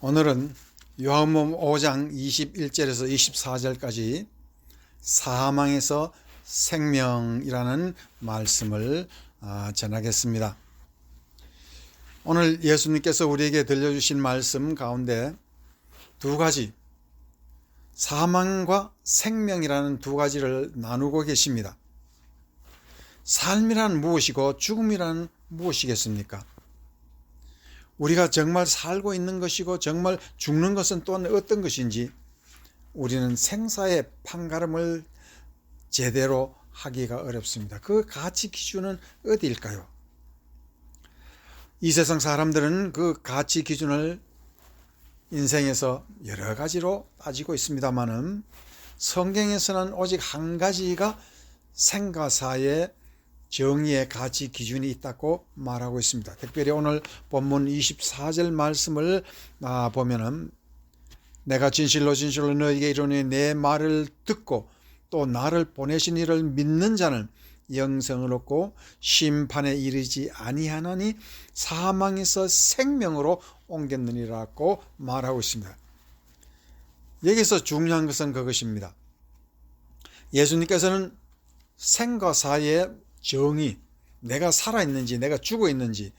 오늘은 요한복음 5장 21절에서 24절까지 사망에서 생명이라는 말씀을 전하겠습니다. 오늘 예수님께서 우리에게 들려주신 말씀 가운데 두 가지, 사망과 생명이라는 두 가지를 나누고 계십니다. 삶이란 무엇이고 죽음이란 무엇이겠습니까? 우리가 정말 살고 있는 것이고 정말 죽는 것은 또한 어떤 것인지 우리는 생사의 판가름을 제대로 하기가 어렵습니다. 그 가치 기준은 어디일까요? 이 세상 사람들은 그 가치 기준을 인생에서 여러 가지로 따지고 있습니다만은 성경에서는 오직 한 가지가 생과 사의 정의의 가치 기준이 있다고 말하고 있습니다. 특별히 오늘 본문 24절 말씀을 보면은 내가 진실로 진실로 너희에게 이르노니 내 말을 듣고 또 나를 보내신 이를 믿는 자는 영생을 얻고 심판에 이르지 아니하나니 사망에서 생명으로 옮겼느니라고 말하고 있습니다. 여기서 중요한 것은 그것입니다. 예수님께서는 생과 사의 정의, 내가 살아있는지 내가 죽어있는지,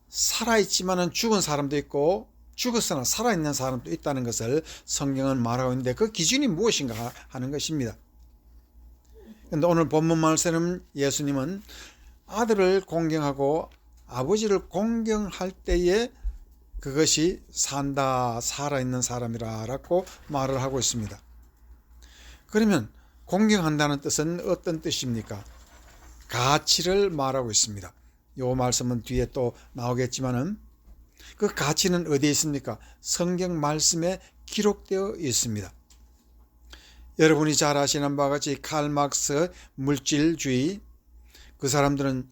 살아있지만은 죽은 사람도 있고 죽었으나 살아있는 사람도 있다는 것을 성경은 말하고 있는데 그 기준이 무엇인가 하는 것입니다. 그런데 오늘 본문 말씀은 예수님은 아들을 공경하고 아버지를 공경할 때에 그것이 산다, 살아있는 사람이라고 말을 하고 있습니다. 그러면 공경한다는 뜻은 어떤 뜻입니까? 가치를 말하고 있습니다. 이 말씀은 뒤에 또 나오겠지만은 그 가치는 어디에 있습니까? 성경 말씀에 기록되어 있습니다. 여러분이 잘 아시는 바와 같이 칼 막스 물질주의, 그 사람들은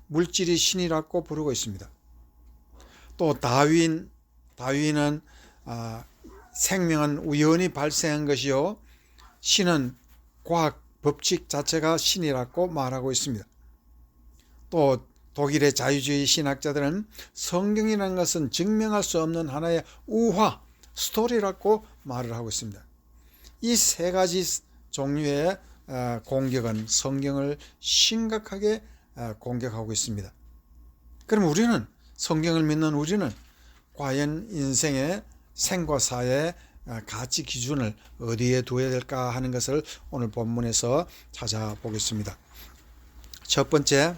물질이 신이라고 부르고 있습니다. 또 다윈은 생명은 우연히 발생한 것이요 신은 과학 법칙 자체가 신이라고 말하고 있습니다. 또 독일의 자유주의 신학자들은 성경이라는 것은 증명할 수 없는 하나의 우화, 스토리라고 말을 하고 있습니다. 이 세 가지 종류의 공격은 성경을 심각하게 공격하고 있습니다. 그럼 우리는, 성경을 믿는 우리는 과연 인생의 생과 사의 가치 기준을 어디에 두어야 될까 하는 것을 오늘 본문에서 찾아보겠습니다. 첫 번째,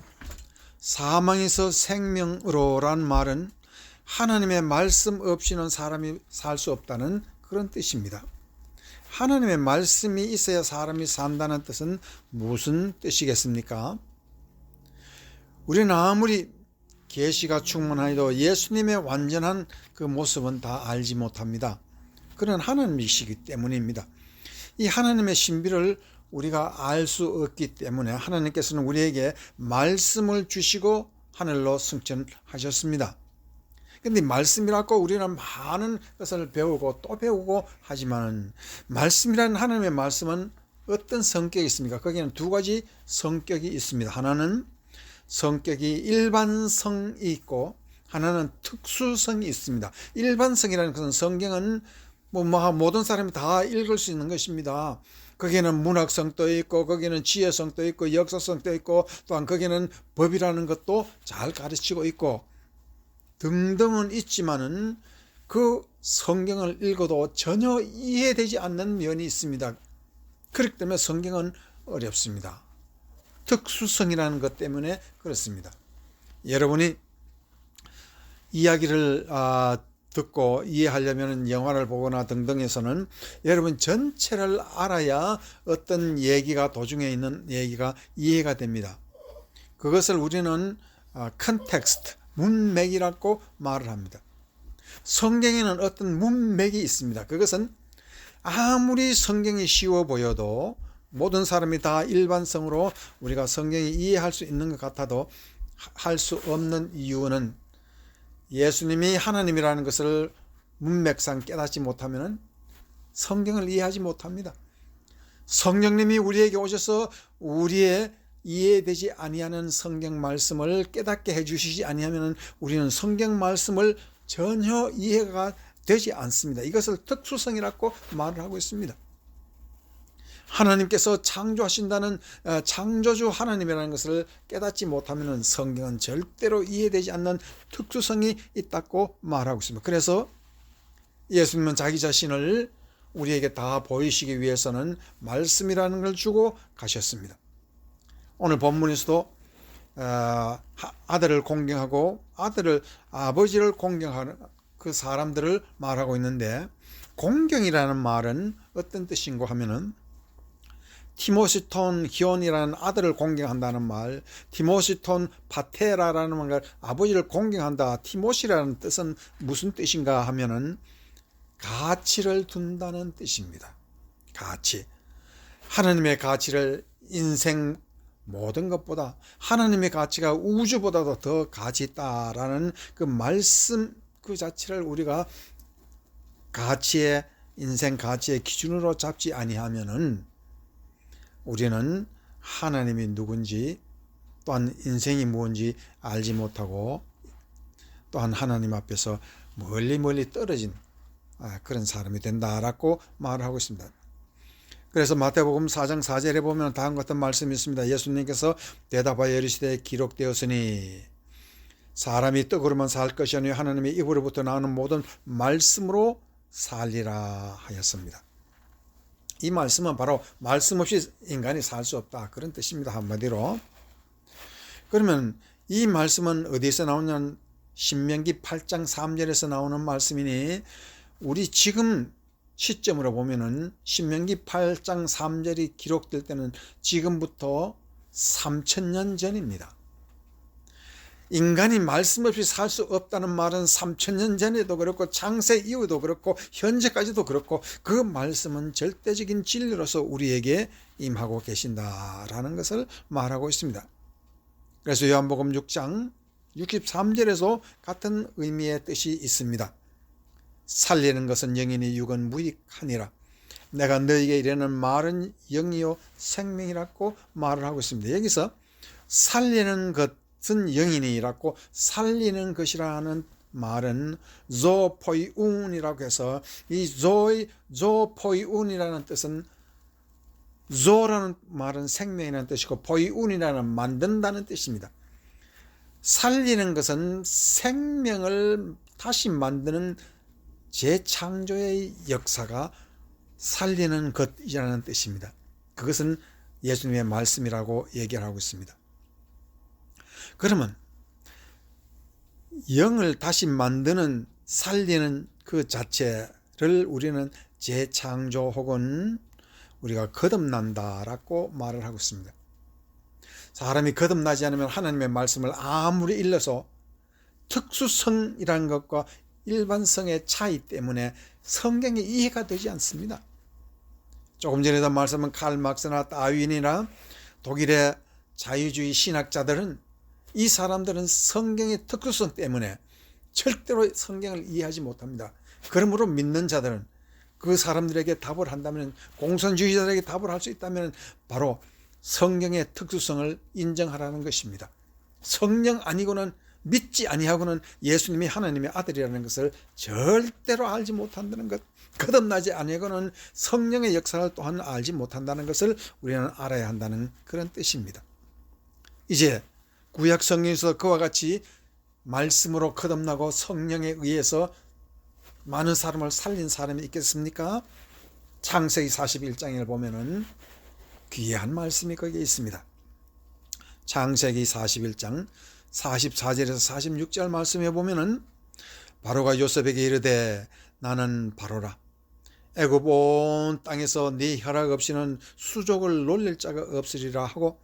사망에서 생명으로란 말은 하나님의 말씀 없이는 사람이 살 수 없다는 그런 뜻입니다. 하나님의 말씀이 있어야 사람이 산다는 뜻은 무슨 뜻이겠습니까? 우리는 아무리 계시가 충만하여도 예수님의 완전한 그 모습은 다 알지 못합니다. 그런 하나님이시기 때문입니다. 이 하나님의 신비를 우리가 알 수 없기 때문에 하나님께서는 우리에게 말씀을 주시고 하늘로 승천하셨습니다. 그런데 말씀이라고 우리는 많은 것을 배우고 또 배우고 하지만 말씀이라는 하나님의 말씀은 어떤 성격이 있습니까? 거기에는 두 가지 성격이 있습니다. 하나는 성격이 일반성이 있고 하나는 특수성이 있습니다. 일반성이라는 것은 성경은 모든 사람이 다 읽을 수 있는 것입니다. 거기에는 문학성도 있고 거기에는 지혜성도 있고 역사성도 있고 또한 거기에는 법이라는 것도 잘 가르치고 있고 등등은 있지만은 그 성경을 읽어도 전혀 이해되지 않는 면이 있습니다. 그렇기 때문에 성경은 어렵습니다. 특수성이라는 것 때문에 그렇습니다. 여러분이 이야기를 듣고 이해하려면 영화를 보거나 등등에서는 여러분 전체를 알아야 어떤 얘기가 도중에 있는 얘기가 이해가 됩니다. 그것을 우리는 컨텍스트, 문맥이라고 말을 합니다. 성경에는 어떤 문맥이 있습니다. 그것은 아무리 성경이 쉬워 보여도 모든 사람이 다 일반성으로 우리가 성경이 이해할 수 있는 것 같아도 할 수 없는 이유는 예수님이 하나님이라는 것을 문맥상 깨닫지 못하면 성경을 이해하지 못합니다. 성령님이 우리에게 오셔서 우리의 이해되지 아니하는 성경 말씀을 깨닫게 해주시지 아니하면 우리는 성경 말씀을 전혀 이해가 되지 않습니다. 이것을 특수성이라고 말을 하고 있습니다. 하나님께서 창조하신다는 창조주 하나님이라는 것을 깨닫지 못하면 성경은 절대로 이해되지 않는 특수성이 있다고 말하고 있습니다. 그래서 예수님은 자기 자신을 우리에게 다 보이시기 위해서는 말씀이라는 걸 주고 가셨습니다. 오늘 본문에서도 아들을 공경하고 아버지를 공경하는 그 사람들을 말하고 있는데, 공경이라는 말은 어떤 뜻인고 하면은 티모시톤 히온이라는 아들을 공경한다는 말, 티모시톤 파테라라는 말, 아버지를 공경한다. 티모시라는 뜻은 무슨 뜻인가 하면은 가치를 둔다는 뜻입니다. 가치. 하나님의 가치를 인생 모든 것보다, 하나님의 가치가 우주보다도 더 가치 있다라는 그 말씀 그 자체를 우리가 가치의, 인생 가치의 기준으로 잡지 아니하면은 우리는 하나님이 누군지, 또한 인생이 뭔지 알지 못하고, 또한 하나님 앞에서 멀리 떨어진 그런 사람이 된다라고 말을 하고 있습니다. 그래서 마태복음 4장 4절에 보면 다음과 같은 말씀이 있습니다. 예수님께서 대답하여 이르시되 기록되었으니 사람이 떡으로만 살 것이 아니요 하나님의 입으로부터 나오는 모든 말씀으로 살리라 하였습니다. 이 말씀은 바로 말씀 없이 인간이 살 수 없다, 그런 뜻입니다. 한마디로. 그러면 이 말씀은 어디서 나오냐면 신명기 8장 3절에서 나오는 말씀이니, 우리 지금 시점으로 보면은 신명기 8장 3절이 기록될 때는 지금부터 3000년 전입니다. 인간이 말씀 없이 살 수 없다는 말은 3000년 전에도 그렇고 창세 이후에도 그렇고 현재까지도 그렇고, 그 말씀은 절대적인 진리로서 우리에게 임하고 계신다라는 것을 말하고 있습니다. 그래서 요한복음 6장 63절에서 같은 의미의 뜻이 있습니다. 살리는 것은 영이니 육은 무익하니라. 내가 너에게 이르는 말은 영이요 생명이라고 말을 하고 있습니다. 여기서 살리는 것은 영이니라고, 살리는 것이라는 말은 조포이운이라고 해서, 이 조포이운이라는 뜻은, 조라는 말은 생명이라는 뜻이고 포이운이라는 만든다는 뜻입니다. 살리는 것은 생명을 다시 만드는 재창조의 역사가 살리는 것이라는 뜻입니다. 그것은 예수님의 말씀이라고 얘기를 하고 있습니다. 그러면 영을 다시 만드는, 살리는 그 자체를 우리는 재창조 혹은 우리가 거듭난다라고 말을 하고 있습니다. 사람이 거듭나지 않으면 하나님의 말씀을 아무리 일러서 특수성이라는 것과 일반성의 차이 때문에 성경이 이해가 되지 않습니다. 조금 전에도 말씀한 칼 막스나 다윈이나 독일의 자유주의 신학자들은, 이 사람들은 성경의 특수성 때문에 절대로 성경을 이해하지 못합니다. 그러므로 믿는 자들은 그 사람들에게 답을 한다면, 공산주의자들에게 답을 할 수 있다면 바로 성경의 특수성을 인정하라는 것입니다. 성령 아니고는, 믿지 아니하고는 예수님이 하나님의 아들이라는 것을 절대로 알지 못한다는 것, 거듭나지 아니하고는 성령의 역사를 또한 알지 못한다는 것을 우리는 알아야 한다는 그런 뜻입니다. 이제 구약 성경에서 그와 같이 말씀으로 거듭나고 성령에 의해서 많은 사람을 살린 사람이 있겠습니까? 창세기 41장을 보면은 귀한 말씀이 거기에 있습니다. 창세기 41장 44절에서 46절 말씀에 보면은, 바로가 요셉에게 이르되 나는 바로라. 애굽 온 땅에서 네 허락 없이는 수족을 놀릴 자가 없으리라 하고,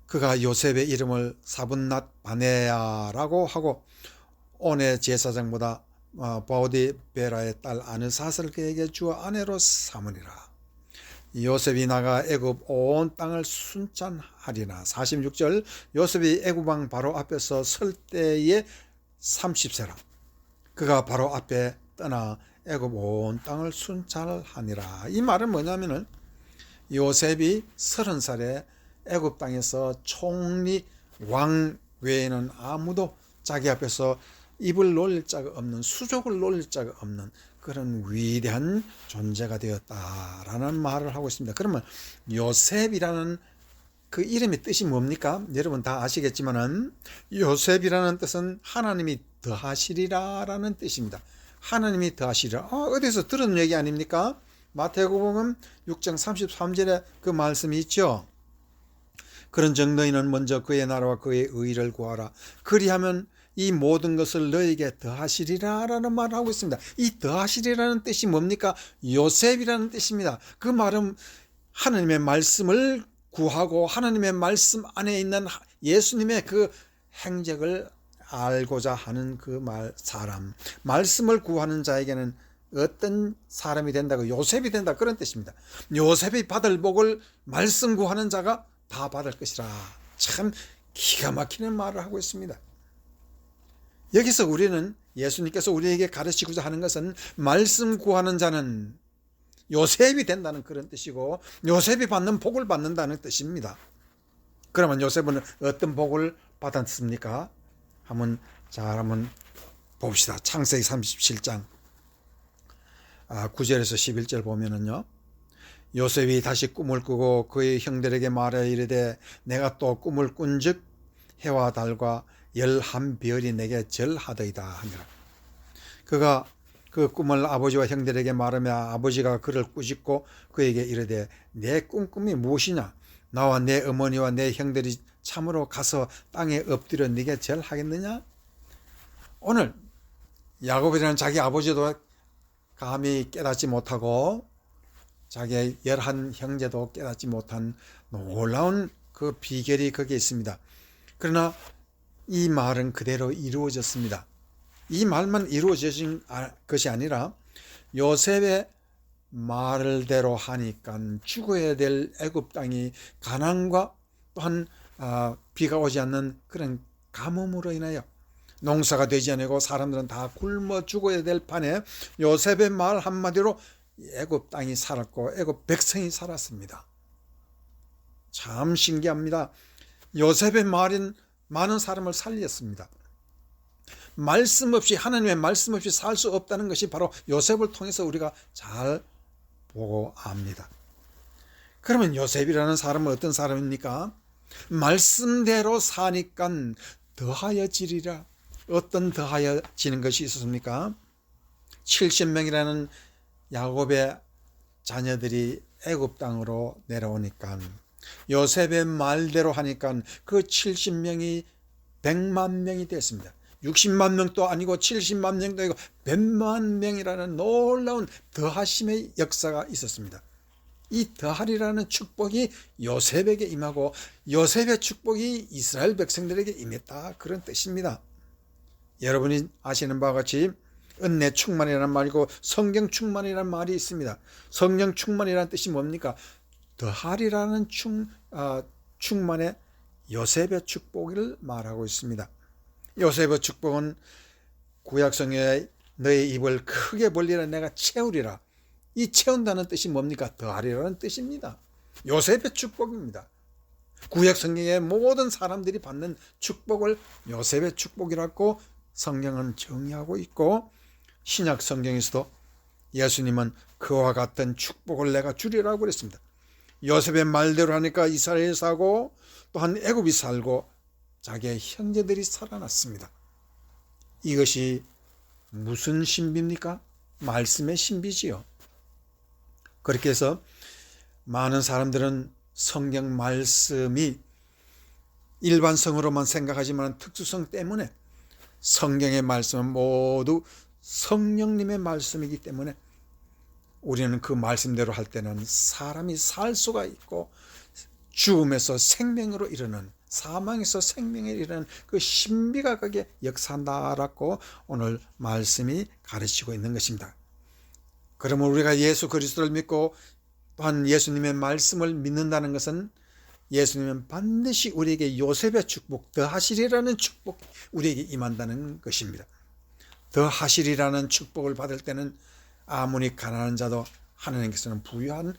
그가 요셉의 이름을 사분낫 바네아라고 하고, 온의 제사장보다 보디베라의 딸 아느사스를 그에게 주어 아내로 삼으리라. 요셉이 나가 애굽 온 땅을 순찬하리라. 46절, 요셉이 애굽 왕 바로 앞에서 설 때에 30세라. 그가 바로 앞에 떠나 애굽 온 땅을 순찰하니라. 이 말은 뭐냐면은, 요셉이 30살에 애굽 땅에서 총리 왕 외에는 아무도 자기 앞에서 입을 놀릴 자가 없는, 수족을 놀릴 자가 없는 그런 위대한 존재가 되었다라는 말을 하고 있습니다. 그러면 요셉이라는 그 이름의 뜻이 뭡니까? 여러분 다 아시겠지만은 요셉이라는 뜻은 하나님이 더하시리라라는 뜻입니다. 하나님이 더하시리라. 어디서 들은 얘기 아닙니까? 마태복음 6장 33절에 그 말씀이 있죠. 그런즉 너희는 먼저 그의 나라와 그의 의를 구하라. 그리하면 이 모든 것을 너에게 더하시리라 라는 말을 하고 있습니다. 이 더하시리라는 뜻이 뭡니까? 요셉이라는 뜻입니다. 그 말은 하나님의 말씀을 구하고 하나님의 말씀 안에 있는 예수님의 그 행적을 알고자 하는 그 사람, 말씀을 구하는 자에게는 어떤 사람이 된다고? 요셉이 된다, 그런 뜻입니다. 요셉이 받을 복을 말씀 구하는 자가 다 받을 것이라. 참 기가 막히는 말을 하고 있습니다. 여기서 우리는 예수님께서 우리에게 가르치고자 하는 것은 말씀 구하는 자는 요셉이 된다는 그런 뜻이고 요셉이 받는 복을 받는다는 뜻입니다. 그러면 요셉은 어떤 복을 받았습니까? 한번 봅시다. 창세기 37장 9절에서 11절 보면은요, 요셉이 다시 꿈을 꾸고 그의 형들에게 말하여 이르되 내가 또 꿈을 꾼즉 해와 달과 11별이 내게 절하더이다 하니라. 그가 그 꿈을 아버지와 형들에게 말하며 아버지가 그를 꾸짖고 그에게 이르되 내 꿈꿈이 무엇이냐? 나와 내 어머니와 내 형들이 참으로 가서 땅에 엎드려 네게 절하겠느냐? 오늘 야곱이라는 자기 아버지도 감히 깨닫지 못하고 자기의 11 형제도 깨닫지 못한 놀라운 그 비결이 거기에 있습니다. 그러나 이 말은 그대로 이루어졌습니다. 이 말만 이루어진 것이 아니라 요셉의 말대로 하니까 죽어야 될 애굽 땅이 가난과 또한 비가 오지 않는 그런 가뭄으로 인하여 농사가 되지 않고 사람들은 다 굶어 죽어야 될 판에 요셉의 말 한마디로 애굽 땅이 살았고 애굽 백성이 살았습니다. 참 신기합니다. 요셉의 말은 많은 사람을 살렸습니다. 말씀 없이, 하나님의 말씀 없이 살 수 없다는 것이 바로 요셉을 통해서 우리가 잘 보고 압니다. 그러면 요셉이라는 사람은 어떤 사람입니까? 말씀대로 사니까 더하여지리라. 어떤 더하여지는 것이 있었습니까? 70명이라는 야곱의 자녀들이 애굽 땅으로 내려오니까 요셉의 말대로 하니까 그 70명이 100만 명이 됐습니다. 60만 명도 아니고 70만 명도 아니고 100만 명이라는 놀라운 더하심의 역사가 있었습니다. 이 더하리라는 축복이 요셉에게 임하고 요셉의 축복이 이스라엘 백성들에게 임했다, 그런 뜻입니다. 여러분이 아시는 바와 같이 은혜 충만이라는 말이고 성령 충만이라는 말이 있습니다. 성령 충만이라는 뜻이 뭡니까? 더하리라는 충만의 요셉의 축복을 말하고 있습니다. 요셉의 축복은 구약성경에 너의 입을 크게 벌리라 내가 채우리라. 이 채운다는 뜻이 뭡니까? 더하리라는 뜻입니다. 요셉의 축복입니다. 구약성경의 모든 사람들이 받는 축복을 요셉의 축복이라고 성경은 정의하고 있고 신약 성경에서도 예수님은 그와 같은 축복을 내가 주리라고 그랬습니다. 요셉의 말대로 하니까 이스라엘이 살고 또한 애굽이 살고 자기의 형제들이 살아났습니다. 이것이 무슨 신비입니까? 말씀의 신비지요. 그렇게 해서 많은 사람들은 성경 말씀이 일반성으로만 생각하지만 특수성 때문에 성경의 말씀은 모두 성령님의 말씀이기 때문에 우리는 그 말씀대로 할 때는 사람이 살 수가 있고 죽음에서 생명으로 이르는, 사망에서 생명에 이르는 그 신비가 거기에 역사한다라고 오늘 말씀이 가르치고 있는 것입니다. 그러면 우리가 예수 그리스도를 믿고 또한 예수님의 말씀을 믿는다는 것은 예수님은 반드시 우리에게 요셉의 축복, 더하시리라는 축복이 우리에게 임한다는 것입니다. 더하시리라는 축복을 받을 때는 아무리 가난한 자도 하나님께서는 부유한